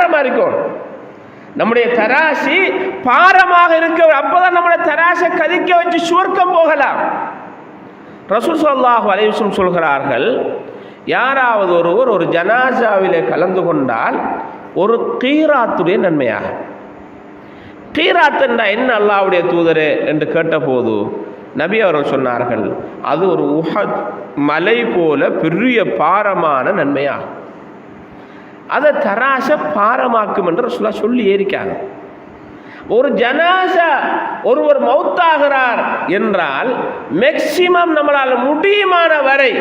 பாரமாக இருக்கணும். நம்முடைய தராசி பாரமாக இருக்க, அப்பதான் நம்முடைய தராசை கதிக்க வச்சு சுவர்க்கம் போகலாம். ரசூல் ஸல்லல்லாஹு அலைஹி வஸல்லம் சொல்கிறார்கள், யாராவது ஒருவர் ஒரு ஜனாசாவிலே கலந்து கொண்டால் ஒரு கீராத்துடைய நன்மையாக. கீராத் என்றா என்ன அல்லாஹ்வுடைய தூதரே என்று கேட்டபோது நபி அவர்கள் சொன்னார்கள், அது ஒரு உஹத் மலை போல பெரிய பாரமான நன்மையாகும். அதை தராச பாரமாக்கும் என்று ரசூலுல்லாஹ் சொல்லி ஏறிக்காங்க. ஒரு ஜனாசா ஒருவர் மௌத்தாகிறார் என்றால் மேக்சிமம் நம்மளால் முடியுமான வரை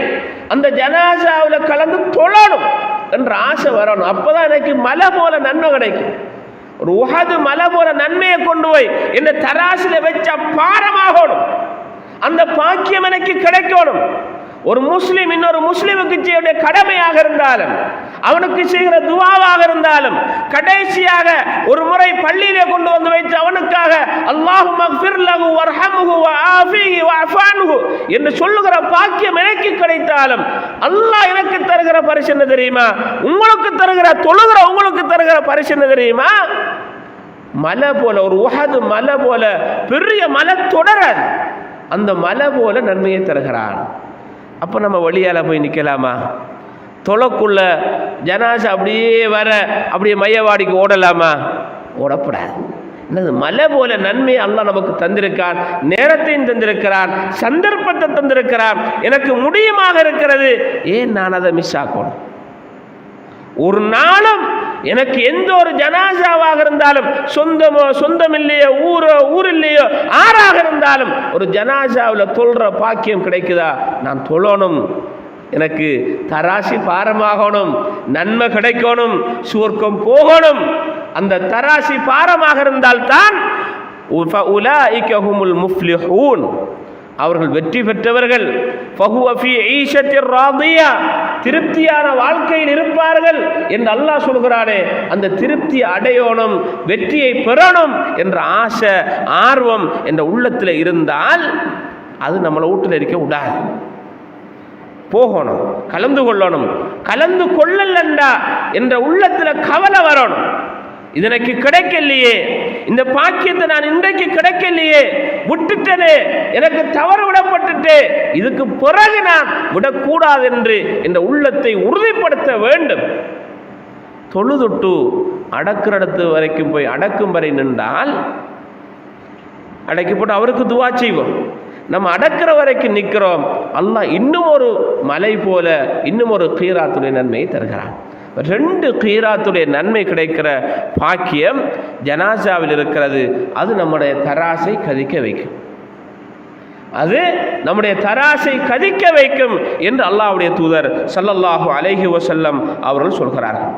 அந்த ஜனாசாவில் கலந்து தொழணும் என்ற ஆசை வரணும். அப்போதான் எனக்கு மலை போல நன்மை கிடைக்கும். ஒரு உஹது மலை போல நன்மையை கொண்டு போய் இந்த தராசில வச்சா பாரமாகணும். அந்த பாக்கியம் எனக்கு கிடைக்கணும். ஒரு முஸ்லிம் இன்னொரு முஸ்லிமுக்கு செய்ய கடமையாக இருந்தாலும், அவனுக்கு செய்கிற துவாவாக இருந்தாலும், கடைசியாக ஒரு முறை பள்ளியிலே கொண்டு வந்து வைத்து அவனுக்காக அல்லாஹும்ம ஃபிர் லஹு வர்ஹம்ஹு வஆஃபிஹி வஅஃபன்ஹு என்று சொல்லுகிற பாக்கியம் எனக்கு கிடைத்தாலும் அல்லாஹ் எனக்கு தருகிற பரிசு என்ன தெரியுமா? உங்களுக்கு தருகிற தொழுகிற உங்களுக்கு தருகிற பரிசு என்ன தெரியுமா? மலை போல, ஒரு உஹது மலை போல பெரிய மலை தொடராது, அந்த மலை போல நன்மையை தருகிறான். அப்போ நம்ம வழியால் போய் நிற்கலாமா? தொலைக்குள்ள ஜனாசா அப்படியே வர அப்படியே மையவாடிக்கு ஓடலாமா? ஓடப்படாது. என்னது மலை போல நன்மை அல்லாஹ் நமக்கு தந்திருக்கான், நேரத்தையும் தந்திருக்கிறான், சந்தர்ப்பத்தை தந்திருக்கிறான், எனக்கு முடியுமாக இருக்கிறது. ஏன் நான் அதை மிஸ் ஆக்கணும்? ஒரு நாளும் எனக்கு எந்த ஒரு ஜனாசாவாக இருந்தாலும், சொந்தம் இல்லையோ ஊர் இல்லையோ ஆறாக இருந்தாலும் ஒரு ஜனாசாவில் தொல்ற பாக்கியம் கிடைக்குதா? நான் தொழணும். எனக்கு தராசி பாரமாகணும், நன்மை கிடைக்கணும், சுவர்க்கம் போகணும். அந்த தராசி பாரமாக இருந்தால்தான் உலாஇக ஹுமுல் முஃப்லிஹூன், அவர்கள் வெற்றி பெற்றவர்கள். ஃபஹுவ ஃபீ ஈஷத்திர் ராதியா, திருப்தியான வாழ்க்கையில் இருப்பார்கள் என்று அல்லாஹ் சொல்கிறானே, அந்த திருப்தி அடையணும், வெற்றியை பெறணும் என்ற ஆசை ஆர்வம் என்ற உள்ளத்தில் இருந்தால் அது நம்மளை வீட்டில் இருக்க விடாது. போகணும், கலந்து கொள்ளணும். கலந்து கொள்ளலண்டா என்ற உள்ளத்தில் கவலை வரணும். இது எனக்கு கிடைக்கலையே, இந்த பாக்கியத்தை நான் இன்றைக்கு கிடைக்கலையே, விட்டுட்டனே, எனக்கு தவறு விடப்பட்டுட்டு, இதுக்கு பிறகு நான் விடக்கூடாது என்று இந்த உள்ளத்தை உறுதிப்படுத்த வேண்டும். தொழுதுட்டு அடக்கிற இடத்து வரைக்கும் போய் அடக்கும் வரை நின்றால் அடக்கி போட்டு அவருக்கு துவா செய்வோம். நம்ம அடக்கிற வரைக்கும் நிற்கிறோம், அல்லாஹ் இன்னும் ஒரு மலை போல இன்னும் ஒரு கீராத்துடைய நன்மையை தருகிறான். 2 கீராத்துடைய நன்மை கிடைக்கிற பாக்கியம் ஜனாசாவில் இருக்கிறது. அது நம்முடைய தராசை கதிக்க வைக்கும். அது நம்முடைய தராசை கதிக்க வைக்கும் என்று அல்லாஹ்வுடைய தூதர் ஸல்லல்லாஹு அலைஹி வஸல்லம் அவர்கள் சொல்கிறார்கள்.